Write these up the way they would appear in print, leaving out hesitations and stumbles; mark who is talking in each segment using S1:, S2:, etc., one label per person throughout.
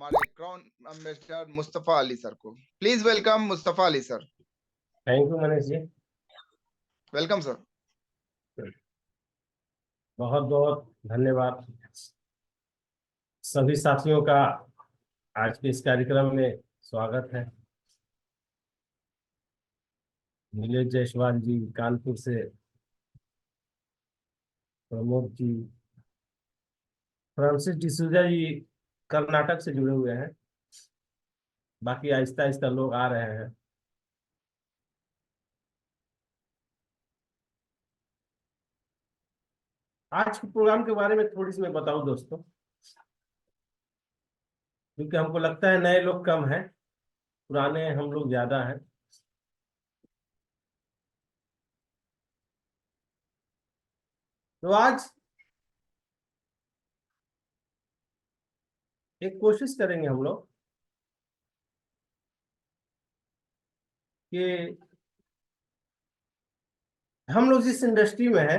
S1: हमारे crown ambassador Mustafa Ali sir को। Please welcome Mustafa Ali sir.
S2: Thank you Manish ji.
S1: Welcome sir.
S2: बहुत बहुत धन्यवाद सभी साथियों का आज के इस कार्यक्रम में स्वागत है। नीलेश जायसवाल जी कानपुर से, प्रमोद जी, फ्रांसिस डिसूजा जी कर्नाटक से जुड़े हुए हैं। बाकी आहिस्ता आहिस्ता लोग आ रहे हैं। आज के प्रोग्राम के बारे में थोड़ी सी मैं बताऊं दोस्तों, क्योंकि हमको लगता है नए लोग कम हैं, पुराने हम लोग ज्यादा हैं। तो आज एक कोशिश करेंगे हम लोग कि हम लोग जिस इंडस्ट्री में है,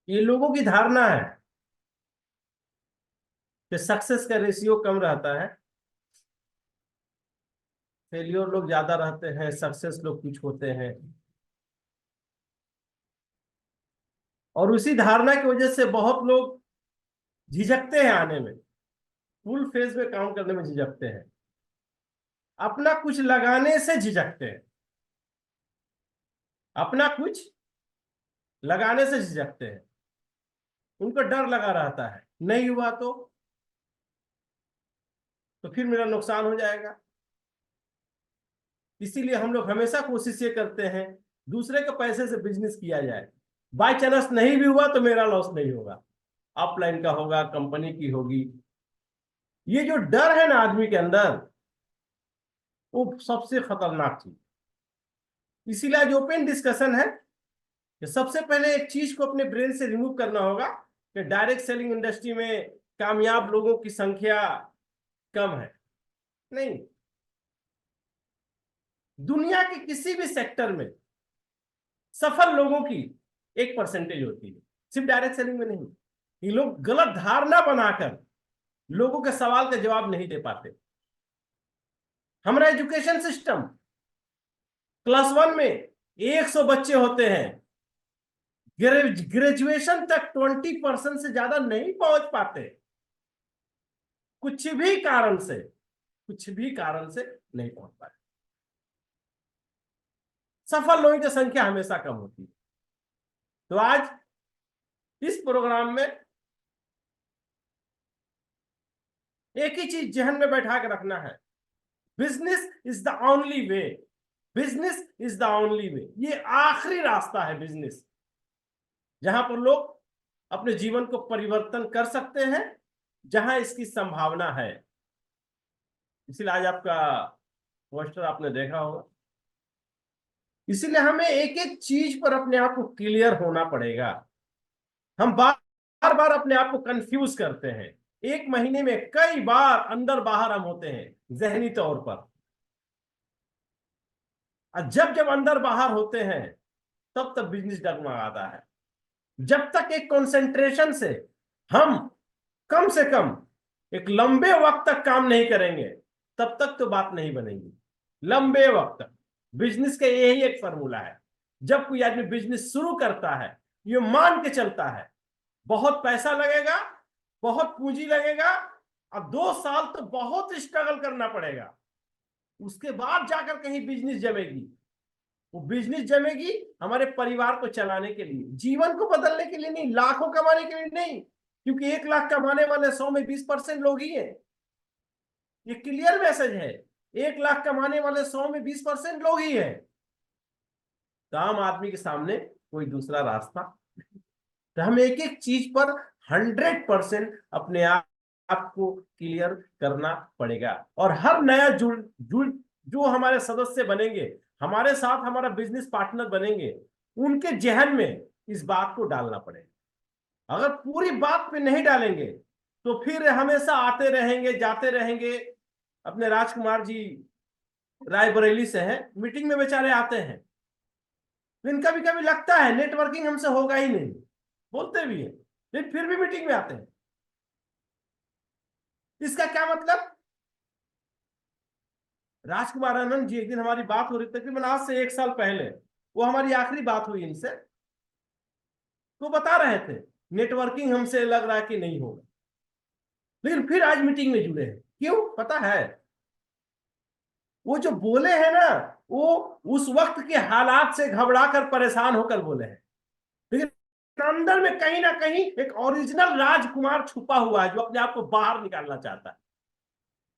S2: ये लोगों की धारणा है कि सक्सेस का रेशियो कम रहता है, फेलियर लोग ज्यादा रहते हैं, सक्सेस लोग कुछ होते हैं। और उसी धारणा की वजह से बहुत लोग झिझकते हैं आने में, फुल फेज में काम करने में झिझकते हैं, अपना कुछ लगाने से झिझकते हैं, अपना कुछ लगाने से झिझकते हैं। उनको डर लगा रहता है, नहीं हुआ तो फिर मेरा नुकसान हो जाएगा। इसीलिए हम लोग हमेशा कोशिश ये करते हैं दूसरे के पैसे से बिजनेस किया जाए। बाय चांस नहीं भी हुआ तो मेरा लॉस नहीं होगा, अपलाइन का होगा, कंपनी की होगी। ये जो डर है ना आदमी के अंदर, वो सबसे खतरनाक चीज। इसीलिए आज ओपन डिस्कशन है कि सबसे पहले एक चीज को अपने ब्रेन से रिमूव करना होगा कि डायरेक्ट सेलिंग इंडस्ट्री में कामयाब लोगों की संख्या कम है। नहीं, दुनिया के किसी भी सेक्टर में सफल लोगों की एक परसेंटेज होती है, सिर्फ डायरेक्ट सेलिंग में नहीं। ये लोग गलत धारणा बनाकर लोगों के सवाल का जवाब नहीं दे पाते। हमारा एजुकेशन सिस्टम, क्लास 1 में 100 बच्चे होते हैं, ग्रेजुएशन तक 20% से ज्यादा नहीं पहुंच पाते, कुछ भी कारण से, कुछ भी कारण से नहीं पहुंच पाते। सफल लोगों की संख्या हमेशा कम होती है। तो आज इस प्रोग्राम में एक ही चीज जहन में बैठा के रखना है, business is the only way. Business is the only way, ये आखिरी रास्ता है बिजनेस, जहां पर लोग अपने जीवन को परिवर्तन कर सकते हैं, जहां इसकी संभावना है। इसीलिए आज आपका पोस्टर आपने देखा होगा। इसीलिए हमें एक एक चीज पर अपने आप को क्लियर होना पड़ेगा। हम बार बार अपने आप को कंफ्यूज करते हैं, एक महीने में कई बार अंदर बाहर हम होते हैं जहनी तौर पर। और जब जब अंदर बाहर होते हैं तब तक बिजनेस डगमगाता है। जब तक एक कंसंट्रेशन से हम कम से कम एक लंबे वक्त तक काम नहीं करेंगे, तब तक तो बात नहीं बनेगी। लंबे वक्त तक बिजनेस का यही एक फॉर्मूला है। जब कोई आदमी बिजनेस शुरू करता है, ये मान के चलता है बहुत पैसा लगेगा, बहुत पूंजी लगेगा, अब 2 साल तो बहुत स्ट्रगल करना पड़ेगा, उसके बाद जाकर कहीं बिजनेस जमेगी। वो बिजनेस जमेगी हमारे परिवार को चलाने के लिए, जीवन को बदलने के लिए नहीं, लाखों कमाने के लिए नहीं। क्योंकि 1 लाख कमाने वाले 100 में 20% लोग ही हैं। ये क्लियर मैसेज है, 1 लाख कमाने वाले 100 में 20% लोग ही हैं। तो आम आदमी के सामने कोई दूसरा रास्ता। तो हमें एक एक चीज पर 100% अपने आप को क्लियर करना पड़ेगा। और हर नया जुड़ जुड़ जो हमारे सदस्य बनेंगे, हमारे साथ हमारा बिजनेस पार्टनर बनेंगे, उनके जहन में इस बात को डालना पड़ेगा। अगर पूरी बात पे नहीं डालेंगे तो फिर हमेशा आते रहेंगे जाते रहेंगे। अपने राजकुमार जी रायबरेली से हैं, मीटिंग में बेचारे आते हैं, लेकिन कभी कभी लगता है नेटवर्किंग हमसे होगा ही नहीं, बोलते भी हैं, लेकिन फिर भी मीटिंग में आते हैं। इसका क्या मतलब? राजकुमार आनंद जी, एक दिन हमारी बात हो रही, तकरीबन आज से 1 साल पहले वो हमारी आखिरी बात हुई इनसे, तो बता रहे थे नेटवर्किंग हमसे लग रहा है कि नहीं होगा, लेकिन फिर आज मीटिंग में जुड़े हैं। क्यों पता है? वो जो बोले हैं ना, वो उस वक्त के हालात से घबरा कर परेशान होकर बोले हैं, लेकिन अंदर में कहीं ना कहीं एक ओरिजिनल राजकुमार छुपा हुआ है, जो अपने आप को बाहर निकालना चाहता है,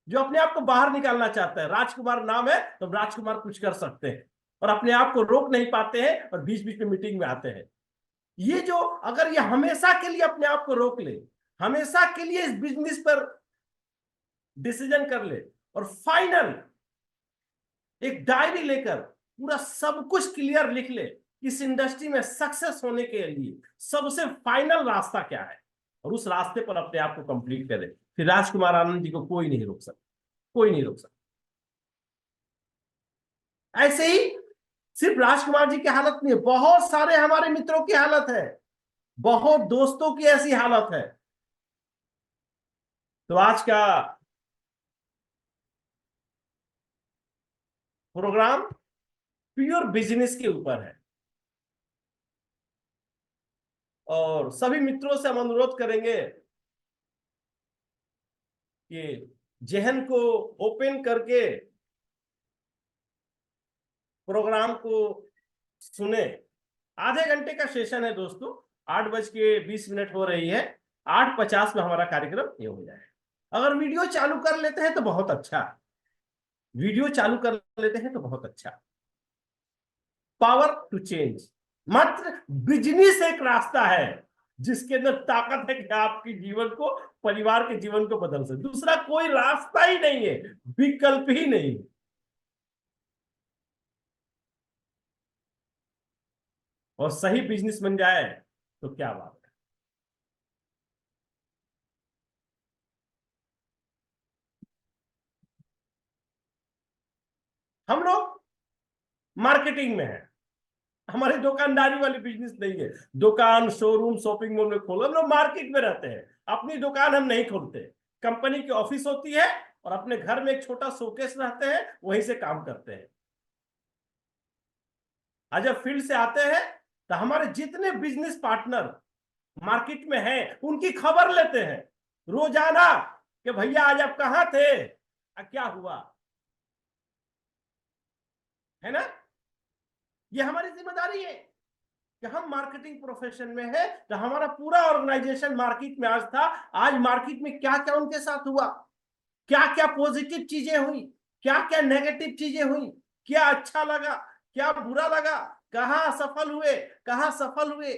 S2: जो अपने आप को बाहर निकालना चाहता है। राजकुमार नाम है तो राजकुमार कुछ कर सकते हैं, और अपने आप को रोक नहीं पाते हैं, और बीच बीच में मीटिंग में आते हैं। ये जो, अगर ये हमेशा के लिए अपने आप को रोक ले, हमेशा के लिए इस बिजनेस पर डिसीजन कर ले, और फाइनल एक डायरी लेकर पूरा सब कुछ क्लियर लिख ले, इस इंडस्ट्री में सक्सेस होने के लिए सबसे फाइनल रास्ता क्या है, और उस रास्ते पर अपने आप को कंप्लीट करे, फिर राजकुमार आनंद जी को कोई नहीं रोक सकता, कोई नहीं रोक सकता। ऐसे ही सिर्फ राजकुमार जी की हालत नहीं है, बहुत सारे हमारे मित्रों की हालत है, बहुत दोस्तों की ऐसी हालत है। तो आज का प्रोग्राम प्योर बिजनेस के ऊपर है, और सभी मित्रों से हम अनुरोध करेंगे कि जहन को ओपन करके प्रोग्राम को सुने। आधे घंटे का सेशन है दोस्तों, 8:20 हो रही है, 8:50 में हमारा कार्यक्रम ये हो जाए। अगर वीडियो चालू कर लेते हैं तो बहुत अच्छा, वीडियो चालू कर लेते हैं तो बहुत अच्छा। पावर टू चेंज, मात्र बिजनेस एक रास्ता है जिसके अंदर ताकत है कि आपके जीवन को, परिवार के जीवन को बदल सकते, दूसरा कोई रास्ता ही नहीं है, विकल्प ही नहीं। और सही बिजनेस बन जाए तो क्या बात है। हम लोग मार्केटिंग में है, हमारी दुकानदारी वाली बिजनेस नहीं है, दुकान शोरूम शॉपिंग मॉल में खोलो, हम लोग मार्केट में रहते हैं, अपनी दुकान हम नहीं खोलते। कंपनी की ऑफिस होती है, और अपने घर में एक छोटा शोकेस रहते हैं, वहीं से काम करते हैं। आज जब फील्ड से आते हैं तो हमारे जितने बिजनेस पार्टनर मार्केट में हैं, उनकी खबर लेते हैं रोजाना कि भैया आज आप कहां थे, क्या हुआ, है ना? ये हमारी जिम्मेदारी है कि हम मार्केटिंग प्रोफेशन में है, तो हमारा पूरा ऑर्गेनाइजेशन मार्केट में आज था, आज मार्केट में क्या क्या उनके साथ हुआ, क्या क्या पॉजिटिव चीजें हुई, क्या क्या नेगेटिव चीजें हुई, क्या अच्छा लगा, क्या बुरा लगा, कहां असफल हुए, कहां सफल हुए।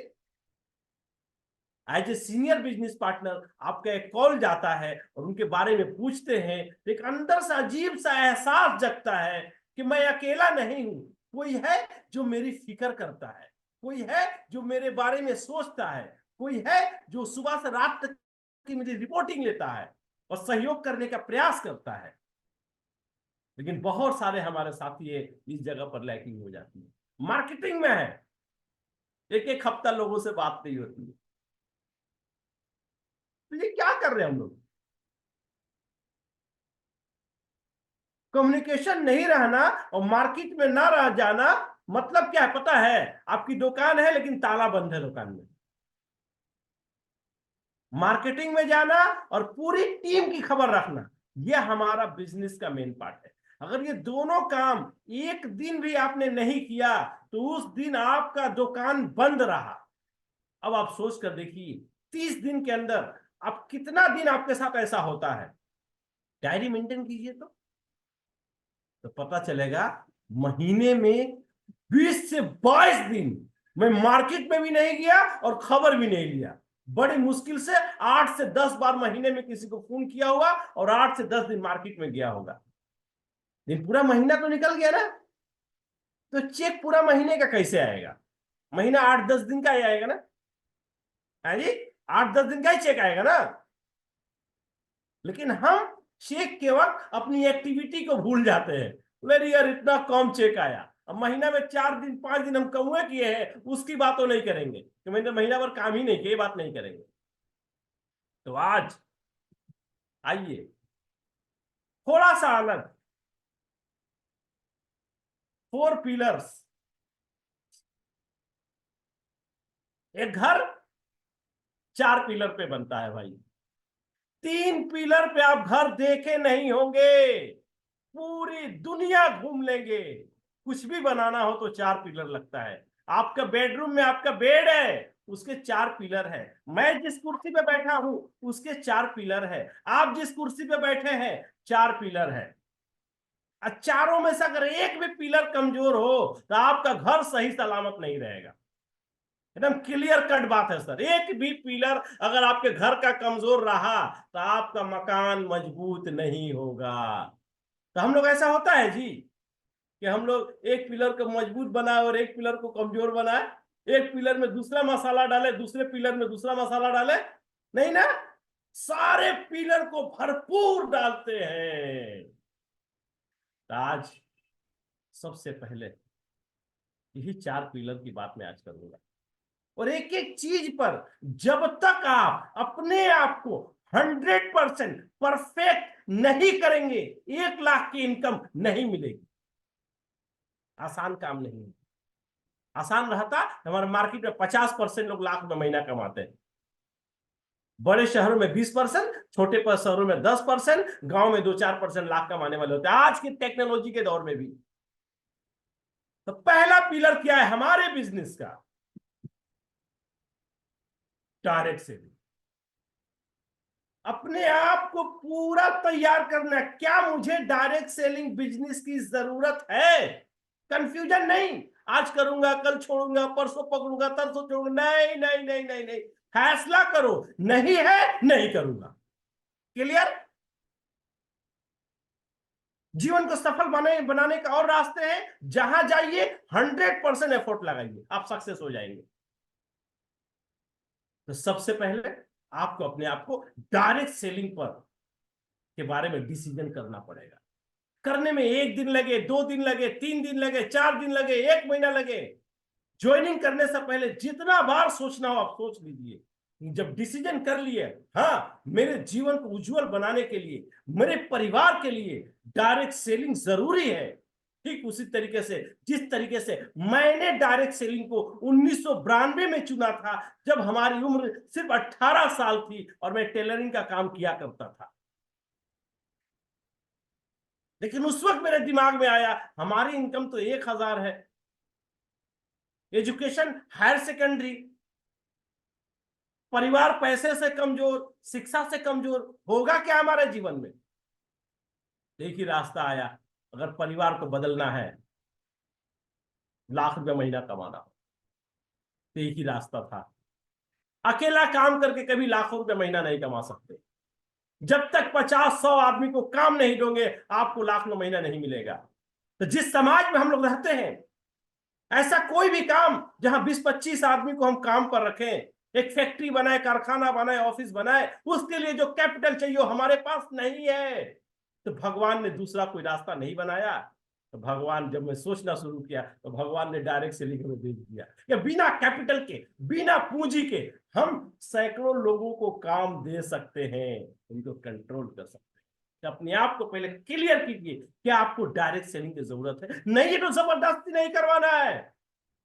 S2: As a senior business partner आपका एक कॉल जाता है और उनके बारे में पूछते हैं, एक अंदर से अजीब सा एहसास जगता है कि मैं अकेला नहीं हूं, कोई है जो मेरी फिक्र करता है, कोई है जो मेरे बारे में सोचता है, कोई है जो सुबह से रात तक की मेरी रिपोर्टिंग लेता है और सहयोग करने का प्रयास करता है। लेकिन बहुत सारे हमारे साथी इस जगह पर लैकिंग हो जाती है, मार्केटिंग में है, एक एक हफ्ता लोगों से बात नहीं होती है। तो ये क्या कर रहे हैं हम लोग? कम्युनिकेशन नहीं रहना और मार्केट में ना रह जाना मतलब क्या है पता है? आपकी दुकान है लेकिन ताला बंद है दुकान में। मार्केटिंग में जाना और पूरी टीम की खबर रखना, यह हमारा बिजनेस का मेन पार्ट है। अगर ये दोनों काम एक दिन भी आपने नहीं किया तो उस दिन आपका दुकान बंद रहा। अब आप सोच कर देखिए 30 दिन के अंदर आप कितना दिन आपके साथ ऐसा होता है, डायरी मेंटेन कीजिए तो पता चलेगा महीने में 20 से 22 दिन मैं मार्केट में भी नहीं गया और खबर भी नहीं लिया। बड़ी मुश्किल से 8 से 10 बार महीने में किसी को फोन किया होगा और 8 से 10 दिन मार्केट में गया होगा। लेकिन पूरा महीना तो निकल गया ना, तो चेक पूरा महीने का कैसे आएगा? महीना 8-10 दिन का ही आएगा ना, है जी, 8-10 दिन का ही चेक आएगा ना। लेकिन हम चेक के वक्त अपनी एक्टिविटी को भूल जाते हैं, बोले यार इतना कम चेक आया, अब महीना में 4 दिन 5 दिन हम कमुए किए हैं, उसकी बात तो नहीं करेंगे कि मैंने महीना भर काम ही नहीं किया, ये बात नहीं करेंगे। तो आज आइए थोड़ा सा अलग। 4 पिलर्स। एक घर 4 पिलर पे बनता है भाई। 3 पिलर पे आप घर देखे नहीं होंगे, पूरी दुनिया घूम लेंगे। कुछ भी बनाना हो तो 4 पिलर लगता है। आपका बेडरूम में आपका बेड है, उसके 4 पिलर है। मैं जिस कुर्सी पे बैठा हूं उसके 4 पिलर है। आप जिस कुर्सी पे बैठे हैं 4 पिलर है। चारों में से अगर एक भी पिलर कमजोर हो तो आपका घर सही सलामत नहीं रहेगा। एकदम क्लियर कट बात है सर। एक भी पिलर अगर आपके घर का कमजोर रहा तो आपका मकान मजबूत नहीं होगा। तो हम लोग ऐसा होता है जी कि हम लोग एक पिलर को मजबूत बनाए और एक पिलर को कमजोर बनाए, एक पिलर में दूसरा मसाला डाले, दूसरे पिलर में दूसरा मसाला डाले, नहीं ना। सारे पिलर को भरपूर डालते हैं। तो आज सबसे पहले यही 4 पिलर की बात मैं आज करूंगा। और एक एक चीज पर जब तक आप अपने आप को 100% परफेक्ट नहीं करेंगे 1 लाख की इनकम नहीं मिलेगी। आसान काम नहीं है। आसान रहता हमारे मार्केट में 50% लोग लाख में महीना कमाते हैं। बड़े शहरों में 20%, छोटे शहरों में 10%, गांव में 2-4% लाख कमाने वाले होते हैं आज की टेक्नोलॉजी के दौर में भी। तो पहला पिलर क्या है हमारे बिजनेस का? Direct selling. अपने आप को पूरा तैयार करना है। क्या मुझे डायरेक्ट सेलिंग बिजनेस की जरूरत है? कंफ्यूजन नहीं, आज करूंगा कल छोड़ूंगा परसों पकड़ूंगा तरसों छोड़ूंगा, नहीं नहीं नहीं नहीं नहीं। फैसला करो, नहीं है नहीं करूंगा। क्लियर? जीवन को सफल बनाने का और रास्ते हैं। जहां जाइए 100% एफर्ट लगाइए, आप सक्सेस हो जाएंगे। तो सबसे पहले आपको अपने आप को डायरेक्ट सेलिंग पर के बारे में डिसीजन करना पड़ेगा। करने में 1 दिन लगे, 2 दिन लगे, 3 दिन लगे, 4 दिन लगे, 1 महीना लगे, ज्वाइनिंग करने से पहले जितना बार सोचना हो आप सोच लीजिए। जब डिसीजन कर लिए, हाँ मेरे जीवन को उज्जवल बनाने के लिए, मेरे परिवार के लिए डायरेक्ट सेलिंग जरूरी है। ठीक उसी तरीके से जिस तरीके से मैंने डायरेक्ट सेलिंग को 1992 में चुना था, जब हमारी उम्र सिर्फ 18 साल थी और मैं टेलरिंग का काम किया करता था। लेकिन उस वक्त मेरे दिमाग में आया हमारी इनकम तो 1000 है, एजुकेशन हायर सेकेंडरी, परिवार पैसे से कमजोर, शिक्षा से कमजोर, होगा क्या हमारे जीवन में? एक ही रास्ता आया, अगर परिवार को बदलना है, लाख रुपया महीना कमाना हो, तो एक ही रास्ता था। अकेला काम करके कभी लाखों रुपया महीना नहीं कमा सकते। जब तक 50-100 आदमी को काम नहीं दोगे आपको लाख में महीना नहीं मिलेगा। तो जिस समाज में हम लोग रहते हैं, ऐसा कोई भी काम जहां 20-25 आदमी को हम काम पर रखें, एक फैक्ट्री बनाए, कारखाना बनाए, ऑफिस बनाए, उसके लिए जो कैपिटल चाहिए हमारे पास नहीं है। तो भगवान ने दूसरा कोई रास्ता नहीं बनाया। तो भगवान, जब मैं सोचना शुरू किया तो भगवान ने डायरेक्ट सेलिंग में भेज दिया कि बिना कैपिटल के, बिना पूंजी के हम सैकड़ों लोगों को काम दे सकते हैं, उनको कंट्रोल कर सकते हैं। तो अपने आप को पहले क्लियर कीजिए कि आपको डायरेक्ट सेलिंग की जरूरत है। नहीं तो जबरदस्ती नहीं करवाना है।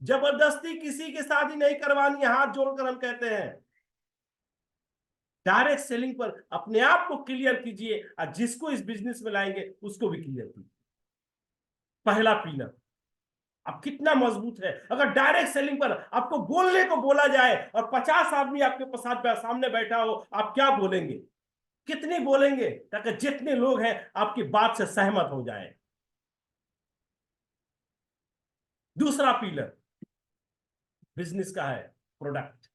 S2: जबरदस्ती किसी की शादी नहीं करवानी है, हाथ जोड़कर हम कहते हैं। डायरेक्ट सेलिंग पर अपने आप को क्लियर कीजिए और जिसको इस बिजनेस में लाएंगे उसको भी क्लियर कीजिए। पहला पिलर अब कितना मजबूत है। अगर डायरेक्ट सेलिंग पर आपको बोलने को बोला जाए और 50 आदमी आपके सामने बैठा हो, आप क्या बोलेंगे? कितनी बोलेंगे ताकि जितने लोग हैं आपकी बात से सहमत हो जाए? दूसरा पिलर बिजनेस का है प्रोडक्ट।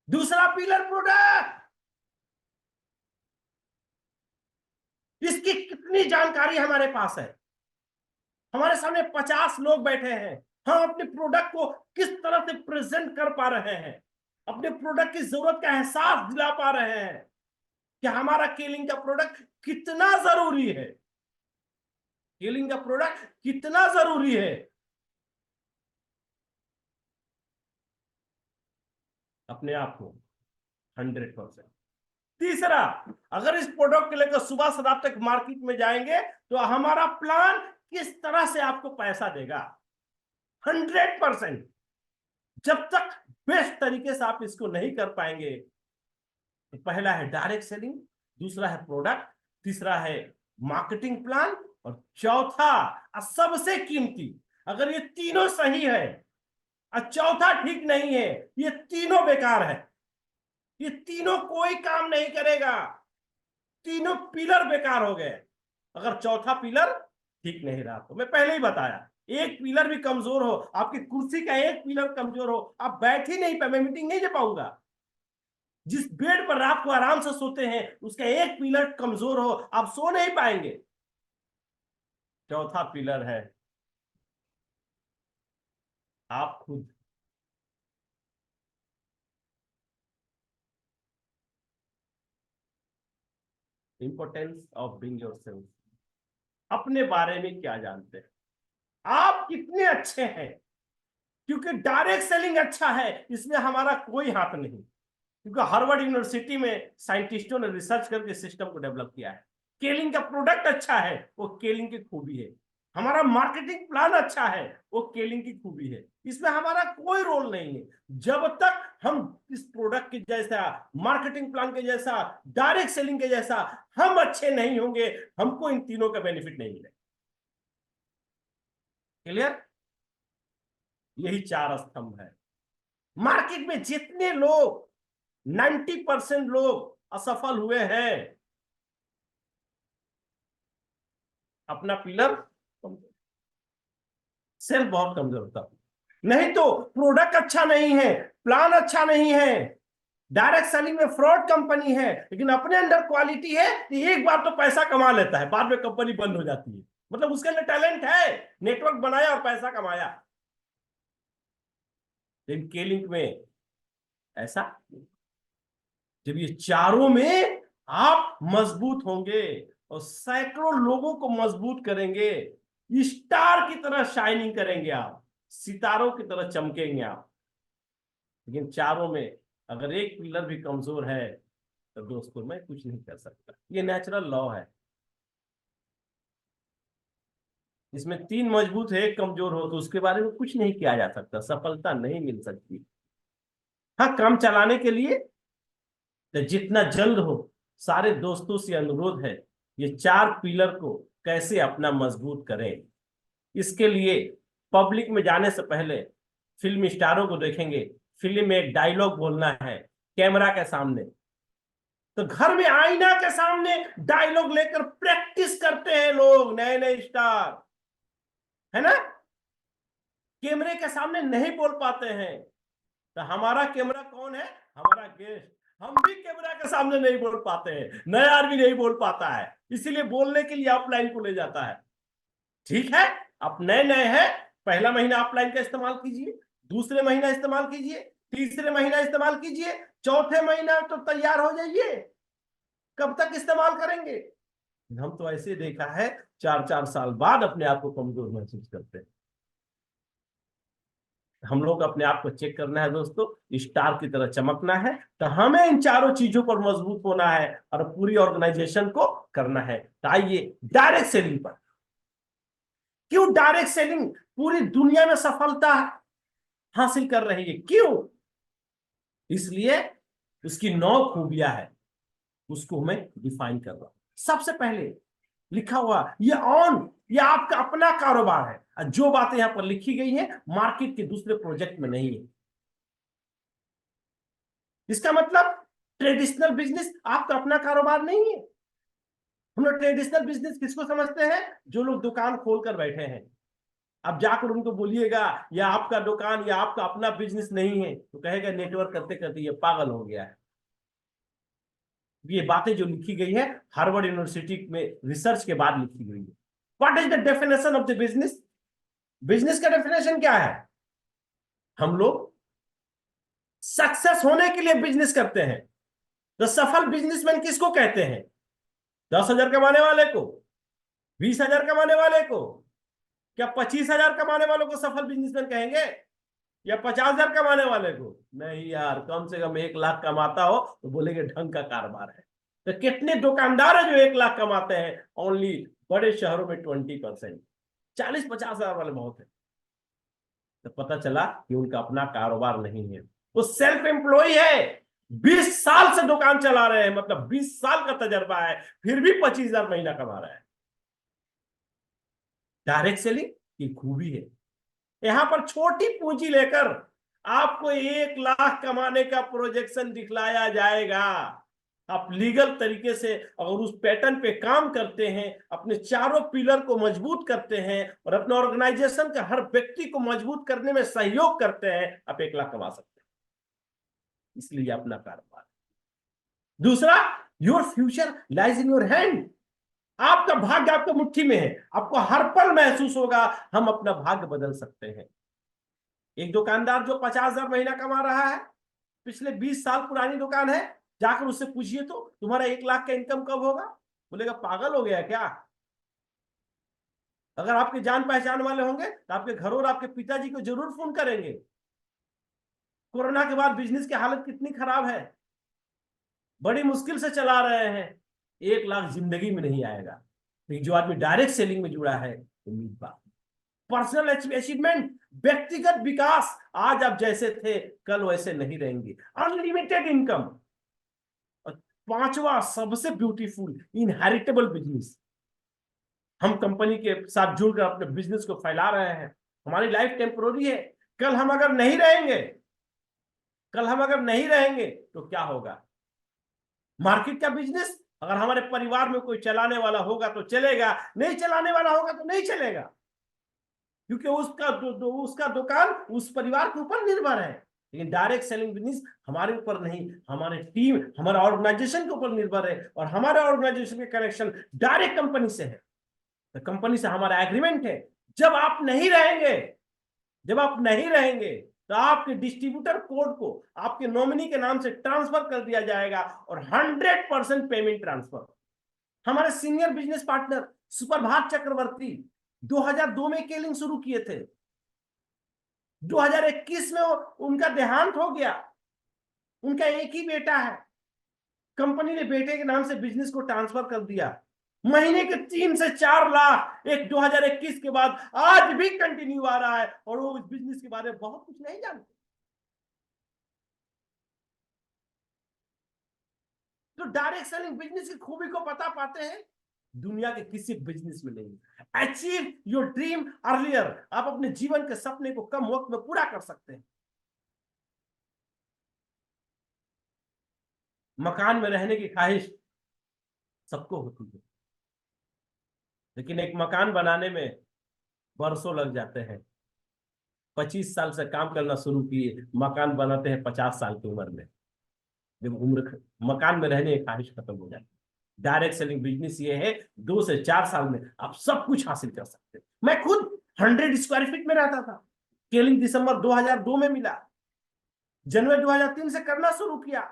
S2: दूसरा पिलर प्रोडक्ट। इसकी कितनी जानकारी हमारे पास है? हमारे सामने 50 लोग बैठे हैं, हम अपने प्रोडक्ट को किस तरह से प्रेजेंट कर पा रहे हैं, अपने प्रोडक्ट की जरूरत का एहसास दिला पा रहे हैं कि हमारा केलिंग का प्रोडक्ट कितना जरूरी है। केलिंग का प्रोडक्ट कितना जरूरी है। अपने आप को 100%। तीसरा, अगर इस प्रोडक्ट को लेकर सुबह से रात तक मार्केट में जाएंगे तो हमारा प्लान किस तरह से आपको पैसा देगा 100%। जब तक बेस्ट तरीके से आप इसको नहीं कर पाएंगे, तो पहला है डायरेक्ट सेलिंग, दूसरा है प्रोडक्ट, तीसरा है मार्केटिंग प्लान, और चौथा सबसे कीमती, अगर ये तीनों सही है और चौथा ठीक नहीं है, ये तीनों बेकार है, ये तीनों कोई काम नहीं करेगा, तीनों पिलर बेकार हो गए अगर चौथा पिलर ठीक नहीं रहा तो। मैं पहले ही बताया, एक पिलर भी कमजोर हो, आपकी कुर्सी का एक पिलर कमजोर हो, आप बैठ ही नहीं पाए, मैं मीटिंग नहीं दे पाऊंगा। जिस बेड पर रात को आराम से सोते हैं उसका एक पिलर कमजोर हो, आप सो नहीं पाएंगे। चौथा पिलर है आप खुद। Importance of being yourself. अपने बारे में क्या जानते हैं, आप कितने अच्छे हैं, क्योंकि डायरेक्ट सेलिंग अच्छा है इसमें हमारा कोई हाथ नहीं, क्योंकि हार्वर्ड यूनिवर्सिटी में साइंटिस्टों ने रिसर्च करके सिस्टम को डेवलप किया है। केलिंग का प्रोडक्ट अच्छा है, वो केलिंग की खूबी है। हमारा मार्केटिंग प्लान अच्छा है, वो केलिंग की खूबी है, इसमें हमारा कोई रोल नहीं है। जब तक हम इस प्रोडक्ट के जैसा, मार्केटिंग प्लान के जैसा, डायरेक्ट सेलिंग के जैसा हम अच्छे नहीं होंगे, हमको इन तीनों का बेनिफिट नहीं मिलेगा। क्लियर? यही चार स्तंभ है। मार्केट में जितने लोग 90% लोग असफल हुए हैं, अपना पिलर सेल्फ बहुत कमजोर होता, नहीं तो प्रोडक्ट अच्छा नहीं है, प्लान अच्छा नहीं है, डायरेक्ट सेलिंग में फ्रॉड कंपनी है, लेकिन अपने अंदर क्वालिटी है, तो एक बार तो पैसा कमा लेता है, बाद में कंपनी बंद हो जाती है। मतलब उसके अंदर टैलेंट है, नेटवर्क बनाया और पैसा कमाया। लेकिन केलिंग में ऐसा, जब ये चारों में आप मजबूत होंगे और सैकड़ों लोगों को मजबूत करेंगे, स्टार की तरह शाइनिंग करेंगे आप, सितारों की तरह चमकेंगे आप। लेकिन चारों में अगर एक पिलर भी कमजोर है तो दोस्तों मैं कुछ नहीं कर सकता, ये नेचुरल लॉ है। इसमें तीन मजबूत है, एक कमजोर हो, तो उसके बारे में कुछ नहीं किया जा सकता, सफलता नहीं मिल सकती। हाँ, काम चलाने के लिए तो जितना जल्द हो, सारे दोस्तों से अनुरोध है, ये चार पिलर को कैसे अपना मजबूत करें। इसके लिए पब्लिक में जाने से पहले फिल्म स्टारों को देखेंगे, फिल्म में एक डायलॉग बोलना है कैमरा के सामने, तो घर में आईना के सामने डायलॉग लेकर प्रैक्टिस करते हैं लोग, नए नए स्टार, है ना। कैमरे के सामने नहीं बोल पाते हैं, तो हमारा कैमरा कौन है, हमारा गेस्ट। हम भी कैमरा के सामने नहीं बोल पाते हैं, नया आदमी नहीं बोल पाता है, इसीलिए बोलने के लिए ऑफलाइन को ले जाता है। ठीक है, आप नए नए हैं, पहला महीना ऑफलाइन का इस्तेमाल कीजिए, दूसरे महीना इस्तेमाल कीजिए, तीसरे महीना इस्तेमाल कीजिए, चौथे महीना तो तैयार हो जाइए। कब तक इस्तेमाल करेंगे? हम तो ऐसे देखा है 4-4 साल बाद अपने आप को कमजोर महसूस करते हैं। हम लोग अपने आप को चेक करना है दोस्तों, स्टार की तरह चमकना है, तो हमें इन चारों चीजों पर मजबूत होना है और पूरी ऑर्गेनाइजेशन को करना है। तो आइए डायरेक्ट सेलिंग पर। क्यों डायरेक्ट सेलिंग पूरी दुनिया में सफलता हासिल कर रही है, क्यों? इसलिए उसकी 9 खूबियां है, उसको मैं डिफाइन कर रहा हूं। सबसे पहले लिखा हुआ ये आपका अपना कारोबार है, जो बातें यहां पर लिखी गई है मार्केट के दूसरे प्रोजेक्ट में नहीं है। इसका मतलब ट्रेडिशनल बिजनेस आपका अपना कारोबार नहीं है। हम लोग ट्रेडिशनल बिजनेस किसको समझते हैं? जो लोग दुकान खोलकर बैठे हैं। अब जाकर उनको बोलिएगा या आपका दुकान या आपका अपना बिजनेस नहीं है, तो कहेगा नेटवर्क करते करते ये पागल हो गया है। ये बातें जो लिखी गई है हार्वर्ड यूनिवर्सिटी में रिसर्च के बाद लिखी गई है। What is the definition of the business? Business का डेफिनेशन क्या है? हम लोग सक्सेस होने के लिए बिजनेस करते हैं। तो सफल बिजनेसमैन किसको कहते हैं? 10,000 कमाने वाले को, 20,000 कमाने वाले को? क्या 25,000 कमाने वालों को सफल बिजनेसमैन कहेंगे, या 50,000 कमाने वाले को? नहीं यार, कम से कम 1 लाख कमाता हो तो बोलेंगे ढंग का कारोबार है। तो कितने दुकानदार है जो 1 लाख कमाते हैं? ओनली बड़े शहरों में 20%। 40-50 हजार वाले बहुत है। तो पता चला कि उनका अपना कारोबार नहीं है, वो सेल्फ एम्प्लॉय है। 20 साल से दुकान चला रहे हैं, मतलब 20 साल का तजर्बा है, फिर भी 25 हजार महीना कमा रहा है। डायरेक्ट सेलिंग की खूबी है। यहां पर छोटी पूंजी लेकर आपको 1 लाख कमाने का प्रोजेक्शन दिखलाया जाएगा। आप लीगल तरीके से अगर उस पैटर्न पे काम करते हैं, अपने चारों पिलर को मजबूत करते हैं और अपने ऑर्गेनाइजेशन के हर व्यक्ति को मजबूत करने में सहयोग करते हैं, आप 1 लाख कमा सकते हैं। इसलिए अपना कारोबार। दूसरा, your future lies in your hand. आपका भाग्य आपके मुट्ठी में है। आपको हर पल महसूस होगा हम अपना भाग्य बदल सकते हैं। एक दुकानदार जो 50 हजार महीना कमा रहा है, पिछले 20 साल पुरानी दुकान है, जाकर उससे पूछिए तो तुम्हारा 1 लाख का इनकम कब होगा? बोलेगा पागल हो गया क्या? अगर आपके जान पहचान वाले होंगे तो आपके घर और आपके पिताजी को जरूर फोन करेंगे। कोरोना के बाद बिजनेस की हालत कितनी खराब है, बड़ी मुश्किल से चला रहे हैं। 1 लाख जिंदगी में नहीं आएगा। लेकिन जो आदमी डायरेक्ट सेलिंग में जुड़ा है, उम्मीद बात, पर्सनल अचीवमेंट, व्यक्तिगत विकास, आज आप जैसे थे कल वैसे नहीं रहेंगे। Unlimited income. और पांचवा सबसे ब्यूटीफुल, इनहेरिटेबल बिजनेस। हम कंपनी के साथ जुड़कर अपने बिजनेस को फैला रहे हैं। हमारी लाइफ टेम्पोररी है। कल हम अगर नहीं रहेंगे, कल हम अगर नहीं रहेंगे तो क्या होगा? मार्केट का बिजनेस अगर हमारे परिवार में कोई चलाने वाला होगा तो चलेगा, नहीं चलाने वाला होगा तो नहीं चलेगा, क्योंकि उसका दुकान उस परिवार के ऊपर निर्भर है। लेकिन डायरेक्ट सेलिंग बिजनेस हमारे ऊपर नहीं, हमारे टीम, हमारे ऑर्गेनाइजेशन के ऊपर निर्भर है। और हमारे ऑर्गेनाइजेशन के कनेक्शन डायरेक्ट कंपनी से है। तो कंपनी से हमारा एग्रीमेंट है, जब आप नहीं रहेंगे, जब आप नहीं रहेंगे तो आपके डिस्ट्रीब्यूटर कोड को आपके नॉमिनी के नाम से ट्रांसफर कर दिया जाएगा और 100% पेमेंट ट्रांसफर। हमारे सीनियर बिजनेस पार्टनर सुप्रभात चक्रवर्ती 2002 में केलिंग शुरू किए थे। 2021 में उनका देहांत हो गया। उनका एक ही बेटा है। कंपनी ने बेटे के नाम से बिजनेस को ट्रांसफर कर दिया। महीने के 3 से 4 लाख एक 2021 के बाद आज भी कंटिन्यू आ रहा है, और वो इस बिजनेस के बारे में बहुत कुछ नहीं जानते। तो डायरेक्ट सेलिंग बिजनेस की खूबी को पता पाते हैं, दुनिया के किसी बिजनेस में नहीं। Achieve your dream earlier. आप अपने जीवन के सपने को कम वक्त में पूरा कर सकते हैं। मकान में रहने की ख्वाहिश सबको होती है, लेकिन एक मकान बनाने में बरसों लग जाते हैं। 25 साल से काम करना शुरू किए, मकान बनाते हैं 50 साल की उम्र में, जब मकान में रहने की ख्वाहिश खत्म हो जाती है। डायरेक्ट सेलिंग बिजनेस ये है, 2 से 4 साल में आप सब कुछ हासिल कर सकते हैं। मैं खुद 100 स्क्वायर फीट में रहता था। केलिंग दिसंबर 2002 में मिला। जनवरी 2003 से करना शुरू किया।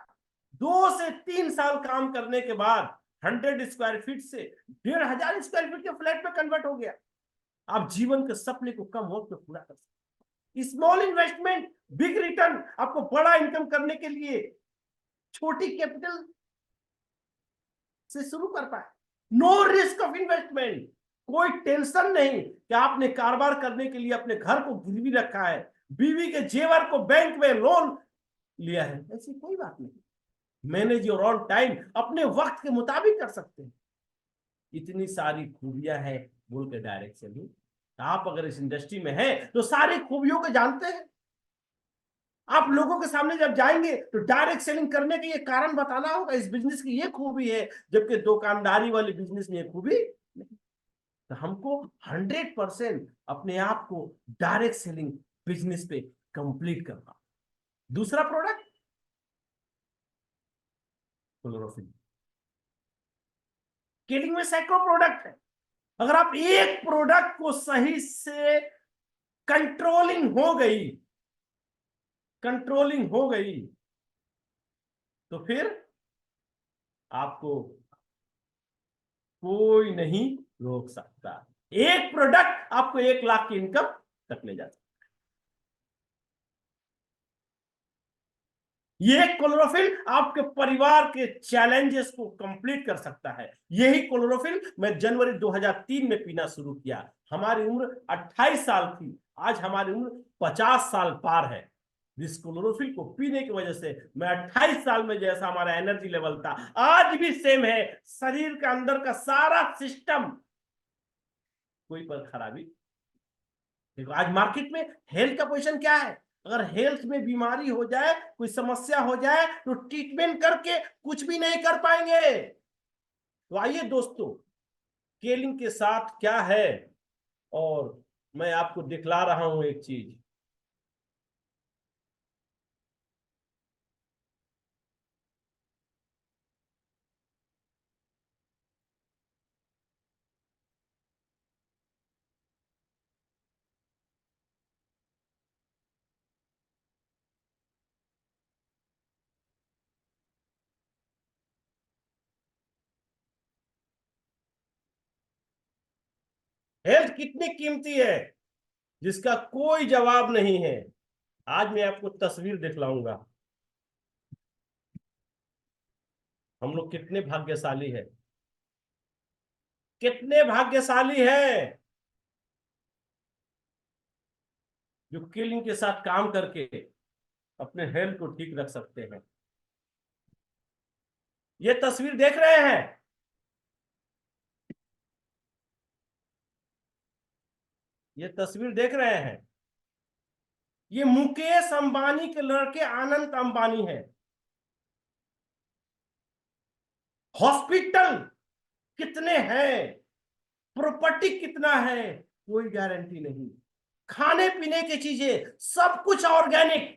S2: 2 से 3 साल काम करने के बाद 100 स्क्वायर फीट से 1500 स्क्वायर फीट के फ्लैट में कन्वर्ट हो गया। आप जीवन के सपने को कम वक्त में पूरा कर सकते। Small investment big return. आपको बड़ा इनकम करने के लिए छोटी कैपिटल से शुरू कर पाए। No risk of investment. कोई टेंशन नहीं कि आपने कारोबार करने के लिए अपने घर को गिरवी रखा है, बीवी के जेवर को बैंक में लोन लिया है, ऐसी कोई बात नहीं। मैनेज योर ऑन टाइम, अपने वक्त के मुताबिक कर सकते हैं। इतनी सारी खूबियां हैं बोल के डायरेक्ट सेलिंग। आप अगर इस इंडस्ट्री में हैं तो सारी खूबियों को जानते हैं। आप लोगों के सामने जब जाएंगे तो डायरेक्ट सेलिंग करने के ये कारण बताना होगा, इस बिजनेस की ये खूबी है, जबकि दुकानदारी वाली बिजनेस में ये खूबी नहीं। तो हमको 100% अपने आप को डायरेक्ट सेलिंग बिजनेस पे कंप्लीट करना। दूसरा प्रोडक्ट क्लोरोफिल। केलिंग में सैकड़ों प्रोडक्ट है। अगर आप एक प्रोडक्ट को सही से कंट्रोलिंग हो गई तो फिर आपको कोई नहीं रोक सकता। एक प्रोडक्ट आपको 1 लाख की इनकम तक ले जा सकता ये क्लोरोफिल आपके परिवार के चैलेंजेस को कंप्लीट कर सकता है। यही क्लोरोफिल मैं जनवरी 2003 में पीना शुरू किया। हमारी उम्र 28 साल थी, आज हमारी उम्र 50 साल पार है। इस क्लोरोफिल को पीने की वजह से मैं 28 साल में जैसा हमारा एनर्जी लेवल था आज भी सेम है। शरीर के अंदर का सारा सिस्टम कोई पर खराबी। देखो आज मार्केट में हेल्थ का पोजीशन क्या है। अगर हेल्थ में बीमारी हो जाए, कोई समस्या हो जाए, तो ट्रीटमेंट करके कुछ भी नहीं कर पाएंगे। तो आइए दोस्तों, केलिंग के साथ क्या है, और मैं आपको दिखला रहा हूं एक चीज। हेल्थ कितनी कीमती है जिसका कोई जवाब नहीं है। आज मैं आपको तस्वीर दिखलाऊंगा। हम लोग कितने भाग्यशाली है, कितने भाग्यशाली है जो किलिंग के साथ काम करके अपने हेल्थ को ठीक रख सकते हैं। ये तस्वीर देख रहे हैं, ये तस्वीर देख रहे हैं, ये मुकेश अंबानी के लड़के अनंत अंबानी है। हॉस्पिटल कितने हैं, प्रॉपर्टी कितना है, कोई गारंटी नहीं। खाने पीने की चीजें सब कुछ ऑर्गेनिक